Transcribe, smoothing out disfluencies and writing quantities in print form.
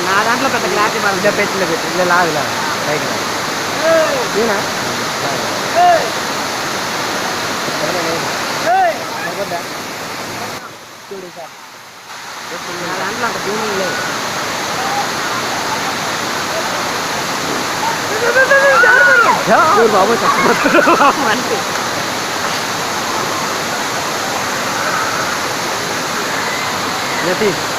నా దాంట్లో పెద్ద క్లారిటీ ఇలా పెట్టి ఇలా లాగు పైకి నా దాంట్లో అంత జూమింగ్ లేదు. బాబు చచ్చిపోతారు అంటే Yati.